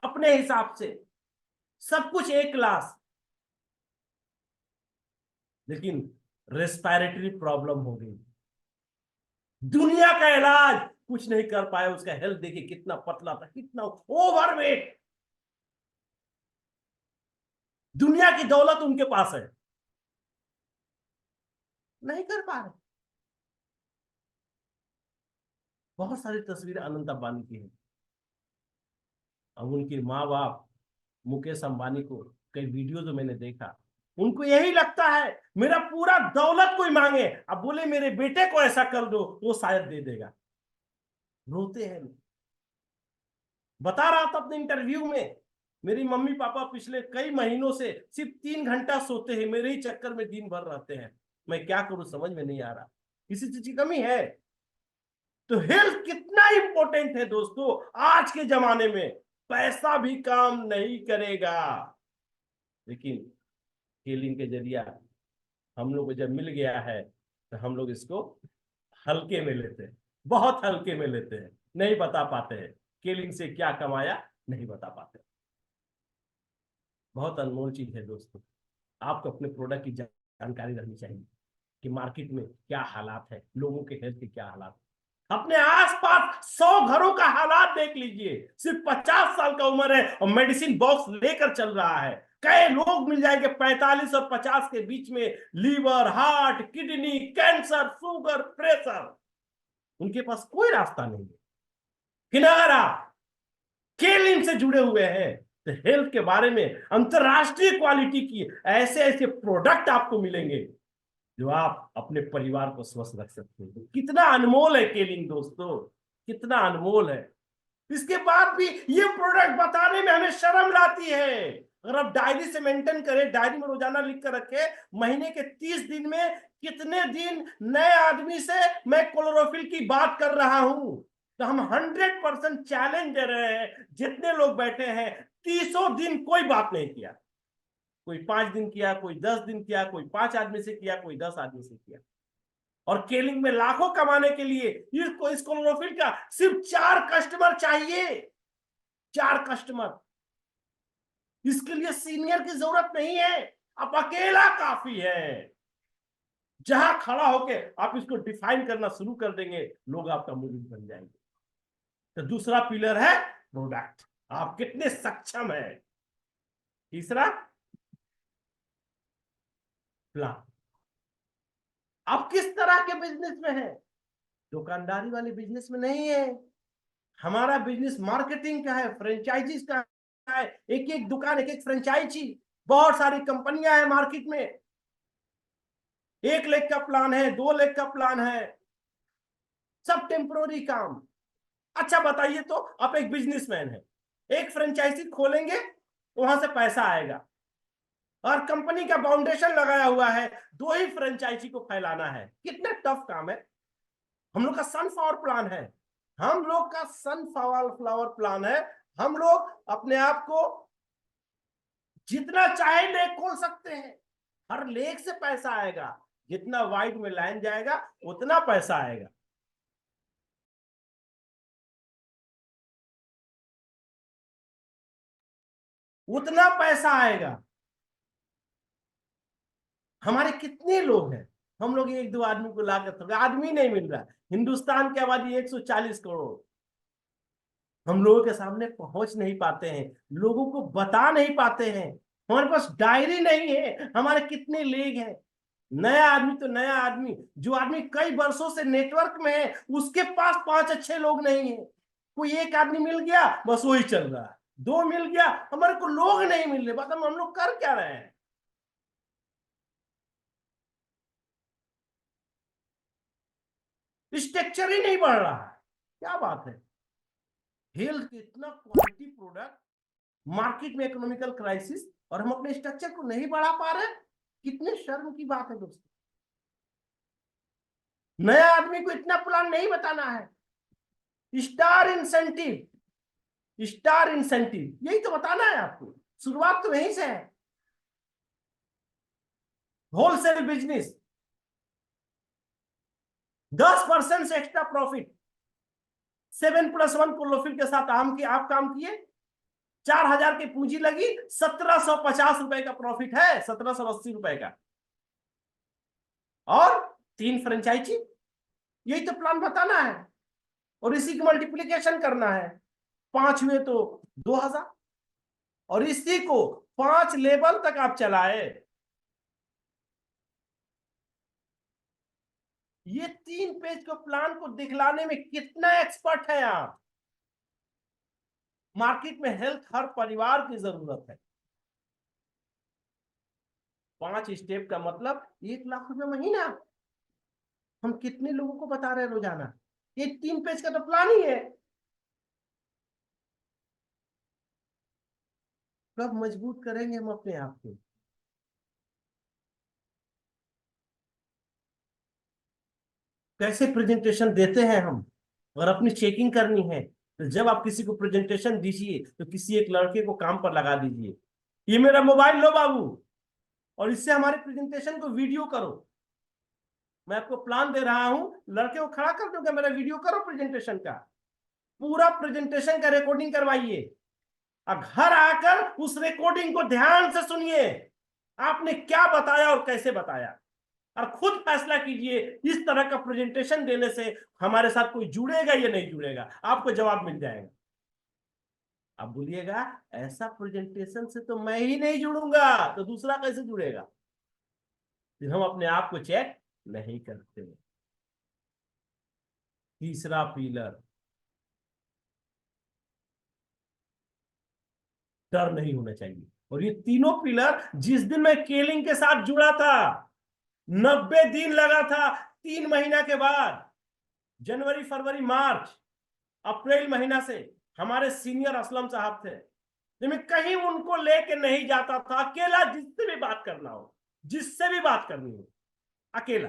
S2: अपने हिसाब से, सब कुछ एक क्लास। लेकिन रेस्पिरेटरी प्रॉब्लम हो गई, दुनिया का इलाज कुछ नहीं कर पाए। उसका हेल्थ देखिए कितना पतला था, कितना ओवरवेट। दुनिया की दौलत उनके पास है, नहीं कर पा रहे। बहुत सारी तस्वीरें अनंत अंबानी की है। अब उनके माँ बाप मुकेश अंबानी को कई वीडियो जो मैंने देखा, उनको यही लगता है मेरा पूरा दौलत कोई मांगे, अब बोले मेरे बेटे को ऐसा कर दो, वो शायद दे देगा। रोते हैं। बता रहा था अपने इंटरव्यू में, मेरी मम्मी पापा पिछले कई महीनों से सिर्फ 3 घंटा सोते हैं, मेरे ही चक्कर में दिन भर रहते हैं। मैं क्या करूं, समझ में नहीं आ रहा, किसी चीज की कमी है। तो हेल्थ कितना इंपॉर्टेंट है दोस्तों आज के जमाने में। पैसा भी काम नहीं करेगा, लेकिन स्केलिंग के जरिया हम लोग को जब मिल गया है तो हम लोग इसको हल्के में लेते हैं, बहुत हल्के में लेते हैं, नहीं बता पाते हैं स्केलिंग से क्या कमाया, नहीं बता पाते। बहुत अनमोल चीज है दोस्तों। आपको अपने प्रोडक्ट की जानकारी रहनी चाहिए कि मार्केट में क्या हालात है, लोगों के हेल्थ के क्या हालात। अपने आसपास 100 घरों का हालात देख लीजिए। सिर्फ 50 साल का उम्र है और मेडिसिन बॉक्स लेकर चल रहा है। कई लोग मिल जाएंगे 45 और 50 के बीच में, liver, heart, kidney, cancer, sugar, pressure, उनके पास कोई रास्ता नहीं है। किनारा केलिन से जुड़े हुए हैं तो हेल्थ के बारे में अंतरराष्ट्रीय क्वालिटी की ऐसे ऐसे प्रोडक्ट आपको मिलेंगे जो आप अपने परिवार को स्वस्थ रख सकते हैं। कितना अनमोल है केलिन दोस्तों, कितना अनमोल है। इसके बाद भी ये प्रोडक्ट बताने में हमें शर्म लाती है। अगर आप डायरी से मेंटेन करें, डायरी में रोजाना लिख कर रखे, महीने के 30 दिन में कितने दिन नए आदमी से मैं क्लोरोफिल की बात कर रहा हूं, तो हम 100% चैलेंज दे रहे हैं। जितने लोग बैठे हैं 30 दिन कोई बात नहीं किया, कोई 5 दिन किया, कोई 10 दिन किया, कोई 5 आदमी से किया, कोई 10 आदमी से किया। और केलिंग में लाखों कमाने के लिए इस क्लोरोफिल का सिर्फ 4 कस्टमर चाहिए, 4 कस्टमर। इसके लिए सीनियर की जरूरत नहीं है, आप अकेला काफी है। जहां खड़ा होके आप इसको डिफाइन करना शुरू कर देंगे, लोग आपका मुरीद बन जाएंगे। तो दूसरा पिलर है प्रोडक्ट, आप कितने सक्षम है। तीसरा प्लान, आप किस तरह के बिजनेस में है। दुकानदारी वाले बिजनेस में नहीं है। हमारा बिजनेस मार्केटिंग का है, फ्रेंचाइजीज का है, एक एक दुकान, एक एक फ्रेंचाइजी, बहुत सारी कंपनियां हैं मार्केट में। 1 लाख का प्लान है, 2 लाख का प्लान है, सब टेम्पोररी काम। अच्छा बताइए, तो आप एक बिजनेसमैन है, एक फ्रेंचाइजी खोलेंगे, वहां से पैसा आएगा, और कंपनी का फाउंडेशन लगाया हुआ है, 2 ही फ्रेंचाइजी को फैलाना है। कितना टफ काम है। हम लोग का सनफ्लावर प्लान है, हम लोग का सनफ्लावर प्लान है। हम लोग अपने आप को जितना चाहे लेक खोल सकते हैं, हर लेक से पैसा आएगा, जितना वाइड में लाइन जाएगा उतना पैसा आएगा। उतना पैसा आएगा। हमारे कितने लोग हैं, हम लोग 1-2 आदमी को लाकर, आदमी नहीं मिल रहा। हिंदुस्तान की आबादी 140 करोड़, हम लोगों के सामने पहुंच नहीं पाते हैं, लोगों को बता नहीं पाते हैं, हमारे पास डायरी नहीं है हमारे कितने लेग हैं। नया आदमी तो नया आदमी, जो आदमी कई वर्षों से नेटवर्क में है, उसके पास 5 अच्छे लोग नहीं है। कोई एक आदमी मिल गया, बस वही चल रहा है, 2 मिल गया, हमारे को लोग नहीं मिल रहे, बस हम लोग कर क्या रहे हैं। स्ट्रक्चर ही नहीं बढ़ रहा है, क्या बात है। हेल्थ के इतना क्वालिटी प्रोडक्ट, मार्केट में इकोनॉमिकल क्राइसिस, और हम अपने स्ट्रक्चर को नहीं बढ़ा पा रहे। कितने शर्म की बात है दोस्तों। नया आदमी को इतना प्लान नहीं बताना है। स्टार इंसेंटिव, स्टार इंसेंटिव यही तो बताना है आपको, शुरुआत तो यहीं से है। होलसेल बिजनेस, 10% से एक्स्ट्रा प्रॉफिट, 7+1 क्लोरोफिल के साथ आप काम किए, 4,000 की पूंजी लगी, 1,750 रुपए का प्रॉफिट है, 1,780 रुपए का, और 3 फ्रेंचाइजी। यही तो प्लान बताना है, और इसी की मल्टीप्लीकेशन करना है। 5 हुए तो 2,000, और इसी को 5 लेवल तक आप चलाए। ये 3 पेज के प्लान को दिखलाने में कितना एक्सपर्ट है आप। मार्केट में हेल्थ हर परिवार की जरूरत है। 5 स्टेप का मतलब 1 लाख रुपए महीना। हम कितने लोगों को बता रहे हैं रोजाना। ये 3 पेज का तो प्लान ही है। कब मजबूत करेंगे हम अपने आप को। कैसे प्रेजेंटेशन देते हैं हम, और अपनी चेकिंग करनी है। तो जब आप किसी को प्रेजेंटेशन दीजिए, तो किसी एक लड़के को काम पर लगा दीजिए, ये मेरा मोबाइल लो बाबू, और इससे हमारे प्रेजेंटेशन को वीडियो करो। मैं आपको प्लान दे रहा हूं, लड़के को खड़ा कर दूंगा, मेरा वीडियो करो प्रेजेंटेशन का, पूरा प्रेजेंटेशन का रिकॉर्डिंग करवाइए, और घर आकर उस रिकॉर्डिंग को ध्यान से सुनिए, आपने क्या बताया और कैसे बताया, और खुद फैसला कीजिए इस तरह का प्रेजेंटेशन देने से हमारे साथ कोई जुड़ेगा या नहीं जुड़ेगा। आपको जवाब मिल जाएगा। आप बोलिएगा ऐसा प्रेजेंटेशन से तो मैं ही नहीं जुड़ूंगा, तो दूसरा कैसे जुड़ेगा। फिर हम अपने आप को चेक नहीं करते। तीसरा पिलर, डर नहीं होना चाहिए। और ये तीनों पिलर, जिस दिन मैं केलिंग के साथ जुड़ा था, 90 दिन लगा था, 3 महीना के बाद, जनवरी फरवरी मार्च अप्रैल महीना से, हमारे सीनियर असलम साहब थे, जब मैं कहीं उनको लेके नहीं जाता था, अकेला, जिससे भी बात करना हो, जिससे भी बात करनी हो, अकेला।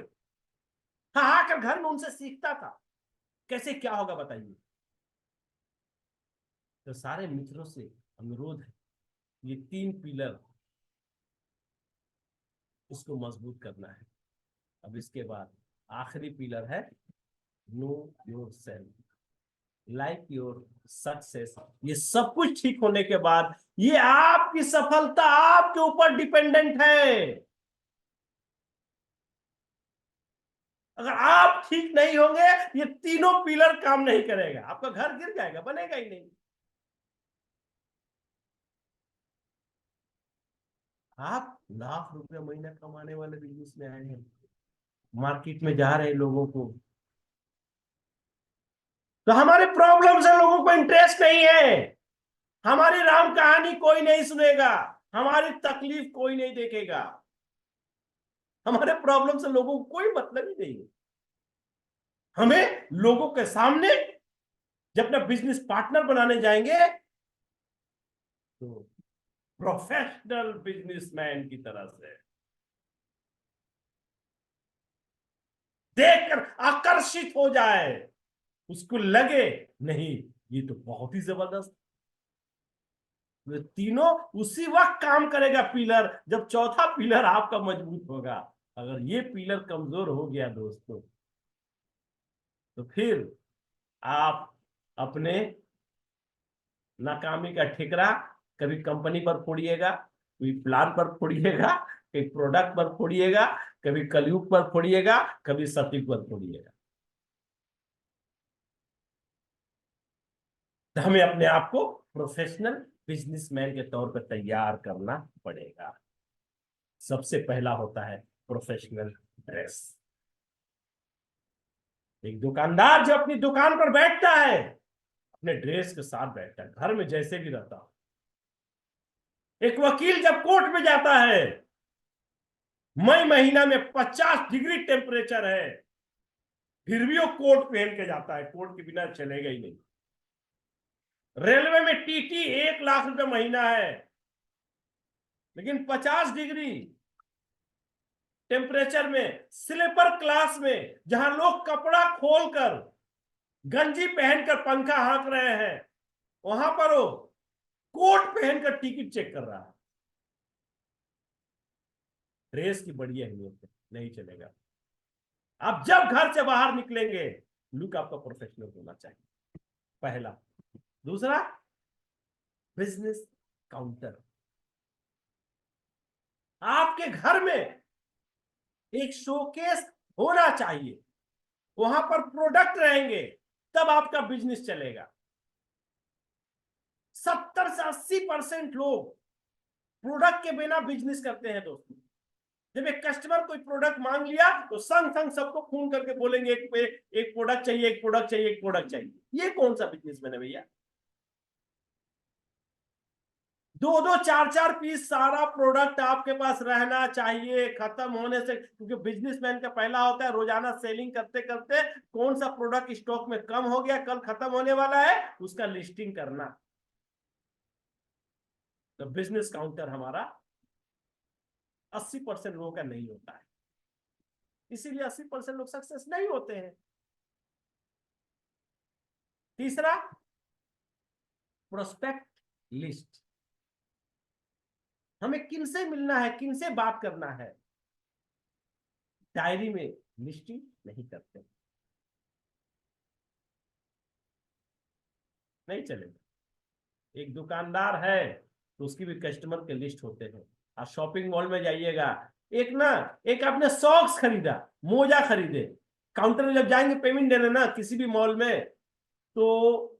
S2: हाँ, आकर घर में उनसे सीखता था कैसे क्या होगा बताइए। तो सारे मित्रों से अनुरोध है, ये 3 पिलर, इसको मजबूत करना है। अब इसके बाद आखिरी पिलर है know your self, like your success. ये सब कुछ ठीक होने के बाद, ये आपकी सफलता आपके ऊपर डिपेंडेंट है। अगर आप ठीक नहीं होंगे, ये तीनों पिलर काम नहीं करेगा, आपका घर गिर जाएगा, बनेगा ही नहीं। आप लाख रुपया महीना कमाने वाले बिजनेस में आए हैं, मार्केट में जा रहे लोगों को, तो हमारे प्रॉब्लम से लोगों को इंटरेस्ट नहीं है। हमारी राम कहानी कोई नहीं सुनेगा, हमारी तकलीफ कोई नहीं देखेगा, हमारे प्रॉब्लम से लोगों को कोई मतलब ही नहीं है। हमें लोगों के सामने जब अपना बिजनेस पार्टनर बनाने जाएंगे तो प्रोफेशनल बिजनेसमैन की तरह से देखकर आकर्षित हो जाए, उसको लगे नहीं ये तो बहुत ही जबरदस्त। तो तीनों उसी वक्त काम करेगा पिलर, जब चौथा पिलर आपका मजबूत होगा। अगर ये पिलर कमजोर हो गया दोस्तों, तो फिर आप अपने नाकामी का ठिकरा कभी कंपनी पर फोड़िएगा, कभी प्लान पर फोड़िएगा, कभी प्रोडक्ट पर फोड़िएगा, कभी कलयुग पर फोड़िएगा, कभी सतयुग पर फोड़िएगा। तो हमें अपने आप को प्रोफेशनल बिजनेसमैन के तौर पर तैयार करना पड़ेगा। सबसे पहला होता है प्रोफेशनल ड्रेस। एक दुकानदार जो अपनी दुकान पर बैठता है अपने ड्रेस के साथ बैठता है, घर में जैसे भी रहता हो। एक वकील जब कोर्ट में जाता है, मई महीना में 50 डिग्री टेम्परेचर है, फिर भी वो कोट पहन के जाता है, कोट के बिना चलेगा ही नहीं। रेलवे में टीटी 1 लाख रुपए महीना है, लेकिन 50 डिग्री टेम्परेचर में स्लीपर क्लास में जहां लोग कपड़ा खोलकर गंजी पहनकर पंखा हाँक रहे हैं, वहां पर वो कोट पहनकर टिकट चेक कर रहा है। ड्रेस की बड़ी अहमियत है, नहीं चलेगा। आप जब घर से बाहर निकलेंगे लुक आपका प्रोफेशनल होना चाहिए, पहला। दूसरा, बिजनेस काउंटर। आपके घर में एक शोकेस होना चाहिए, वहां पर प्रोडक्ट रहेंगे, तब आपका बिजनेस चलेगा। 70 से 80% लोग प्रोडक्ट के बिना बिजनेस करते हैं दोस्तों। जब एक कस्टमर कोई प्रोडक्ट मांग लिया तो संग संग सबको फोन करके बोलेंगे एक प्रोडक्ट चाहिए, एक प्रोडक्ट चाहिए, एक प्रोडक्ट चाहिए। ये कौन सा बिजनेसमैन है भैया? 2-2 4-4 पीस सारा प्रोडक्ट आपके पास रहना चाहिए खत्म होने से, क्योंकि बिजनेसमैन का पहला होता है रोजाना सेलिंग करते करते कौन सा प्रोडक्ट स्टॉक में कम हो गया, कल खत्म होने वाला है, उसका लिस्टिंग करना। तो बिजनेस काउंटर हमारा 80% लोगों का नहीं होता है, इसीलिए 80% लोग सक्सेस नहीं होते हैं। तीसरा, प्रोस्पेक्ट लिस्ट। हमें किनसे मिलना है, किनसे बात करना है, डायरी में लिस्टिंग नहीं करते, नहीं चलेगा। एक दुकानदार है तो उसकी भी कस्टमर के लिस्ट होते हैं। आप शॉपिंग मॉल में जाइएगा, एक आपने सॉक्स खरीदा, मोजा खरीदे, काउंटर में जब जाएंगे पेमेंट देने ना किसी भी मॉल में, तो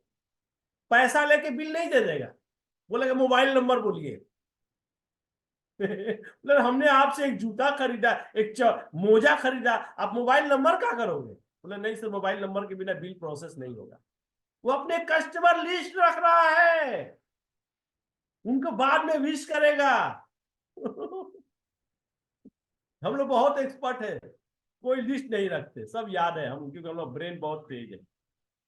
S2: पैसा लेके बिल नहीं दे देगा, बोलेगा मोबाइल नंबर बोलिए। हमने आपसे एक जूता खरीदा, एक मोजा खरीदा, आप मोबाइल नंबर क्या करोगे? बोले नहीं सर, मोबाइल नंबर के बिना बिल प्रोसेस नहीं होगा। वो अपने कस्टमर लिस्ट रख रहा है, उनको बाद में विश करेगा। हम लोग बहुत एक्सपर्ट है, कोई लिस्ट नहीं रखते, सब याद है हम, क्योंकि हम लोग ब्रेन बहुत तेज है।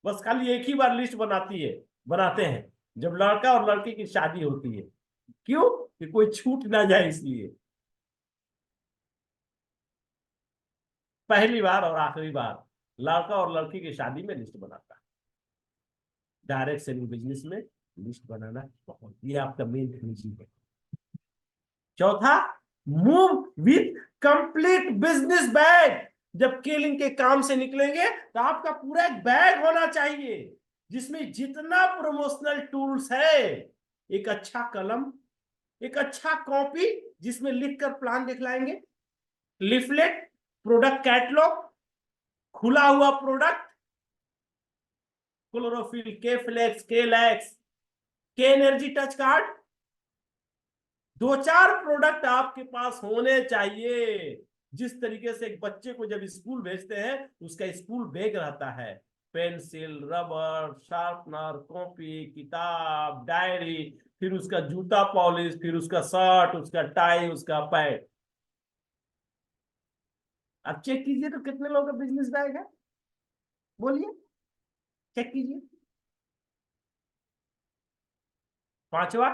S2: बस खाली एक ही बार लिस्ट बनाते हैं जब लड़का और लड़की की शादी होती है। क्यों? कि कोई छूट ना जाए इसलिए। पहली बार और आखिरी बार लड़का और लड़की की शादी में लिस्ट बनाता है। डायरेक्ट सेलिंग बिजनेस में लिस्ट बनाना बहुत, ये आपका मेन फिनिशिंग है। चौथा, move with complete business bag. जब केलिंग के काम से निकलेंगे तो आपका पूरा एक बैग होना चाहिए जिसमें जितना प्रमोशनल टूल्स है, एक अच्छा कलम, एक अच्छा कॉपी जिसमें लिखकर प्लान दिखलाएंगे, लिफलेट, प्रोडक्ट कैटलॉग, खुला हुआ प्रोडक्ट, क्लोरोफिल, के फ्लेक्स, के लैक्स, के एनर्जी टच कार्ड, 2-4 प्रोडक्ट आपके पास होने चाहिए। जिस तरीके से एक बच्चे को जब स्कूल भेजते हैं उसका स्कूल बैग रहता है, पेंसिल, रबर, शार्पनर, कॉपी, किताब, डायरी, फिर उसका जूता पॉलिश, फिर उसका शर्ट, उसका टाई, उसका पैड। अब चेक कीजिए तो कितने लोगों का बिजनेस बैग है, बोलिए, चेक कीजिए। पांचवा,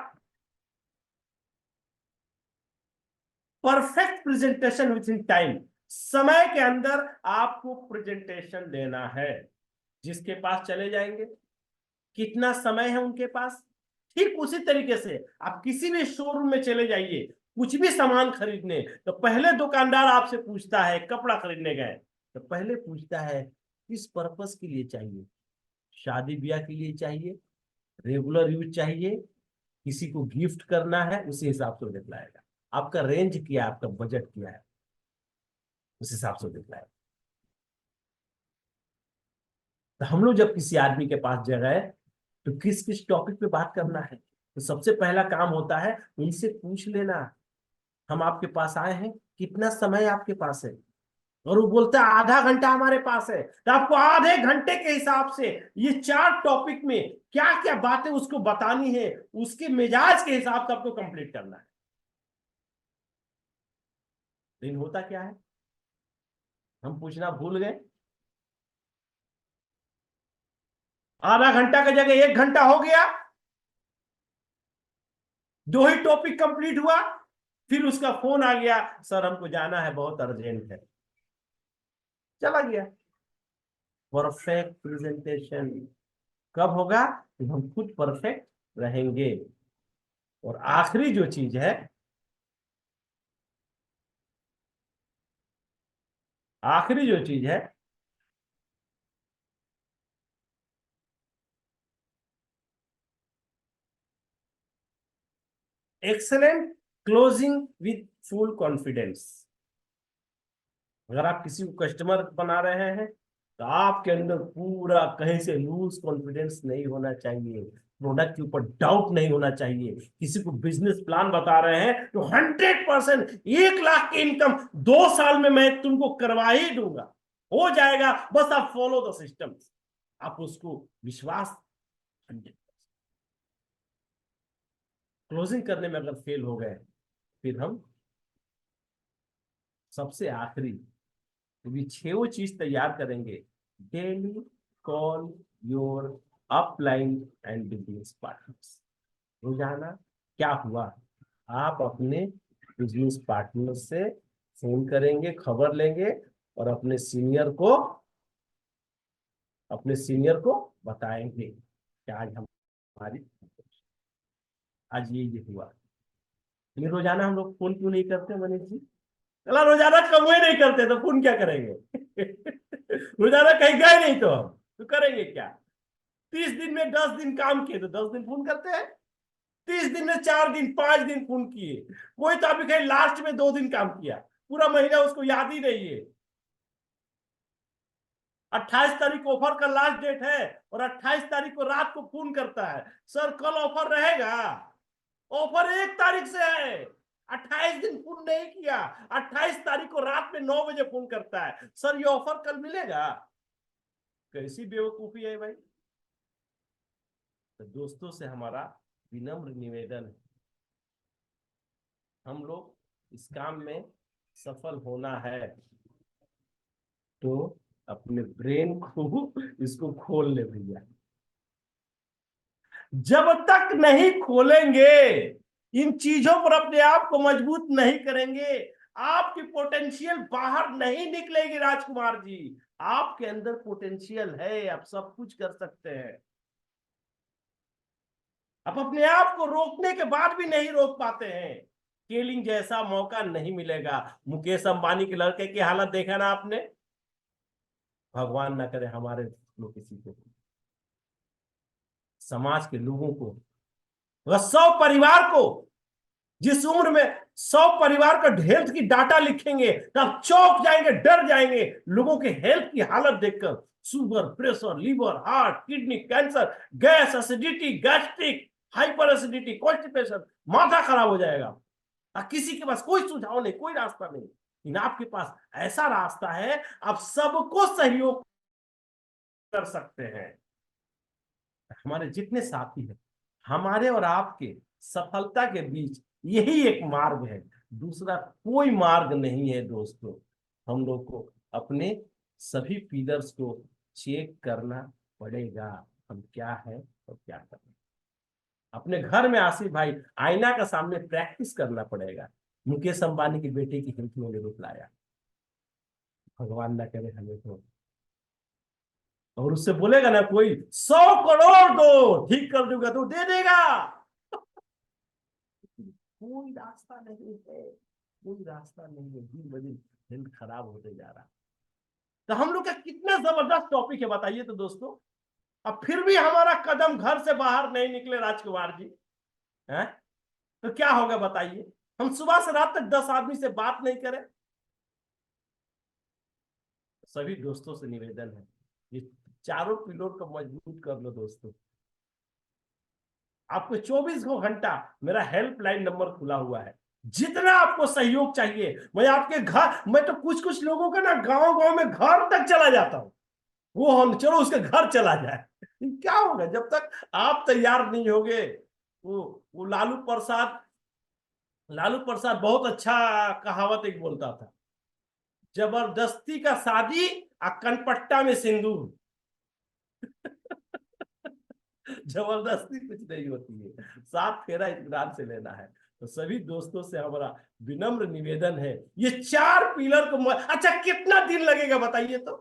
S2: perfect presentation with in time. समय के अंदर आपको प्रेजेंटेशन देना है। जिसके पास चले जाएंगे, कितना समय है उनके पास, ठीक उसी तरीके से आप किसी भी शोरूम में चले जाइए, कुछ भी सामान खरीदने, तो पहले दुकानदार आपसे पूछता है, कपड़ा खरीदने गए तो पहले पूछता है किस पर्पस के लिए चाहिए, शादी ब्याह के लिए चाहिए, रेगुलर यूज चाहिए, किसी को गिफ्ट करना है, उसी हिसाब से दिखलाएगा। आपका रेंज क्या है, आपका बजट क्या है, उस हिसाब से दिखलाएगा। तो हम लोग जब किसी आदमी के पास जगह तो किस किस टॉपिक पे बात करना है, तो सबसे पहला काम होता है उनसे पूछ लेना, हम आपके पास आए हैं, कितना समय आपके पास है। और वो बोलता है आधा घंटा हमारे पास है, तो आपको आधे घंटे के हिसाब से ये 4 टॉपिक में क्या क्या बातें उसको बतानी है, उसके मिजाज के हिसाब से आपको कंप्लीट करना है। लेकिन होता क्या है, हम पूछना भूल गए, आधा घंटा की जगह 1 घंटा हो गया, 2 ही टॉपिक कंप्लीट हुआ, फिर उसका फोन आ गया, सर हमको जाना है, बहुत अर्जेंट है, चला गया। परफेक्ट प्रेजेंटेशन कब होगा, जब हम खुद परफेक्ट रहेंगे। और आखिरी जो चीज है, आखिरी जो चीज है, excellent closing with full confidence. अगर आप किसी को कस्टमर बना रहे हैं तो आपके अंदर पूरा कहीं से लूज कॉन्फिडेंस नहीं होना चाहिए, प्रोडक्ट के ऊपर डाउट नहीं होना चाहिए। किसी को बिजनेस प्लान बता रहे हैं तो 100%, 1 लाख की इनकम 2 साल में मैं तुमको करवा ही दूंगा, हो जाएगा, बस आप फॉलो द सिस्टम। आप उसको विश्वास, 100%। क्लोजिंग करने में अगर फेल हो गए, फिर हम सबसे आखिरी भी 6 चीज तैयार करेंगे। Daily call your upline and business partners. रोजाना क्या हुआ, आप अपने बिजनेस पार्टनर से फोन करेंगे, खबर लेंगे, और अपने सीनियर को बताएंगे कि आज हमारी, आज ये हुआ। लेकिन रोजाना हम लोग फोन क्यों नहीं करते मनीष जी? चला रोजाना कमाई नहीं करते तो फोन क्या करेंगे? रोजाना कहीं गए नहीं तो हम तो करेंगे क्या? 30 दिन में 10 दिन काम किए तो 10 दिन फोन करते हैं, 30 दिन में 4 दिन 5 दिन फोन किए। कोई तो अभी कहीं लास्ट में 2 दिन काम किया, पूरा महीना उसको याद ही नहीं है। 28 तारीख को ऑफर का लास्ट डेट है और 28 तारीख को रात को फोन करता है, सर कल ऑफर रहेगा। ऑफर 1 तारीख से है, 28 दिन फोन नहीं किया, 28 तारीख को रात में 9 बजे फोन करता है, सर ये ऑफर कल मिलेगा। कैसी बेवकूफी है भाई। तो दोस्तों से हमारा विनम्र निवेदन है, हम लोग इस काम में सफल होना है तो अपने ब्रेन को इसको खोल ले भैया। जब तक नहीं खोलेंगे, इन चीजों पर अपने आप को मजबूत नहीं करेंगे, आपकी पोटेंशियल बाहर नहीं निकलेगी। राजकुमार जी, आपके अंदर पोटेंशियल है, आप सब कुछ कर सकते हैं। आप अपने आप को रोकने के बाद भी नहीं रोक पाते हैं। स्केलिंग जैसा मौका नहीं मिलेगा। मुकेश अंबानी के लड़के की हालत देखा ना आपने, भगवान ना करे हमारे लोग किसी को, समाज के लोगों को, 100 परिवार को, जिस उम्र में 100 परिवार का हेल्थ की डाटा लिखेंगे तो आप चौंक जाएंगे, डर जाएंगे लोगों के हेल्थ की हालत देखकर। Sugar, pressure, liver, heart, kidney, cancer, gas, acidity, gastric, hyperacidity, constipation, माथा खराब हो जाएगा। और किसी के पास कोई सुझाव नहीं, कोई रास्ता नहीं। लेकिन आपके पास ऐसा रास्ता है, आप सबको सहयोग कर सकते हैं। हमारे जितने साथी हैं, हमारे और आपके सफलता के बीच यही एक मार्ग है, दूसरा कोई मार्ग नहीं है दोस्तों। हम लोग को अपने सभी पिलर्स को चेक करना पड़ेगा, हम क्या है और क्या करना। अपने घर में आसिफ भाई आईना का सामने प्रैक्टिस करना पड़ेगा। मुकेश अंबानी की बेटे की हेल्थ में रूप लाया, भगवान ना करे हमें तो, और उससे बोलेगा ना कोई 100 करोड़ दो ठीक कर दूंगा, तो दे देगा। कोई रास्ता नहीं है, कोई रास्ता नहीं है, दिन ब दिन हेल्थ खराब होते जा रहा। तो हम लोग का कितना जबरदस्त टॉपिक है बताइए तो दोस्तों। अब फिर भी हमारा कदम घर से बाहर नहीं निकले राजकुमार जी, हैं? तो क्या होगा बताइए। हम सुबह से रात तक 10 आदमी से बात नहीं करें। सभी दोस्तों से निवेदन है, ये चारों पिलर को मजबूत कर लो दोस्तों। आपको 24 घंटा मेरा हेल्पलाइन नंबर खुला हुआ है, जितना आपको सहयोग चाहिए मैं आपके घर, मैं तो कुछ कुछ लोगों का ना गांव गांव में घर तक चला जाता हूं। वो हम चलो उसके घर चला जाए, क्या होगा जब तक आप तैयार नहीं होगे। वो लालू प्रसाद बहुत अच्छा कहावत एक बोलता था, जबरदस्ती का शादी आ कनपट्टा में सिंदूर। जबरदस्ती कुछ नहीं होती है, साथ फेरा इत्मीनान से लेना है। तो सभी दोस्तों से हमारा विनम्र निवेदन है, ये 4 पिलर को अच्छा कितना दिन लगेगा बताइए तो,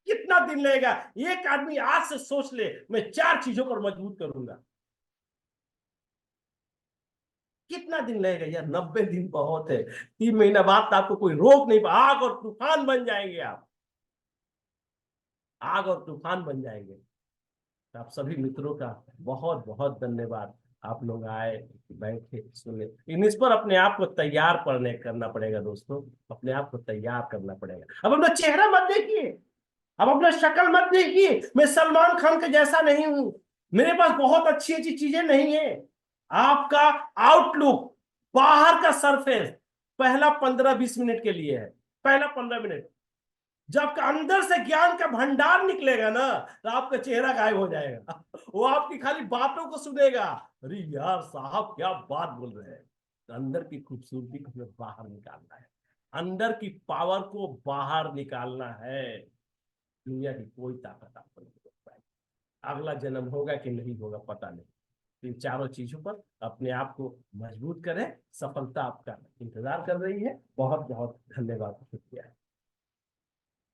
S2: कितना दिन लगेगा। एक आदमी आज से सोच ले मैं 4 चीजों पर मजबूत करूंगा, कितना दिन लगेगा यार। 90 दिन बहुत है, 3 महीना बाद तो आपको कोई रोक नहीं पा, आग और तूफान बन जाएंगे आप, आग और तूफान बन जाएंगे। तो आप सभी मित्रों का बहुत बहुत धन्यवाद, आप लोग आए, बैठे, सुने। लेकिन इस पर अपने आप को तैयार पड़ने करना पड़ेगा दोस्तों, अपने आप को तैयार करना पड़ेगा। अब अपना चेहरा मत देखिए, अब अपना शक्ल मत देखिए, मैं सलमान खान के जैसा नहीं हूं, मेरे पास बहुत अच्छी अच्छी चीजें नहीं है। आपका आउटलुक, बाहर का सरफेस पहला 15-20 मिनट के लिए है, पहला 15 मिनट। जब आपका अंदर से ज्ञान का भंडार निकलेगा ना, तो आपका चेहरा गायब हो जाएगा, वो आपकी खाली बातों को सुनेगा, अरे यार साहब क्या बात बोल रहे हैं। तो अंदर की खूबसूरती को हमें बाहर निकालना है, अंदर की पावर को बाहर निकालना है। दुनिया की कोई ताकत आपको नहीं रोक पाएगी। अगला जन्म होगा कि नहीं होगा पता नहीं। इन चारों चीजों पर अपने आप को मजबूत करें, सफलता आपका इंतजार कर रही है। बहुत बहुत धन्यवाद, शुक्रिया।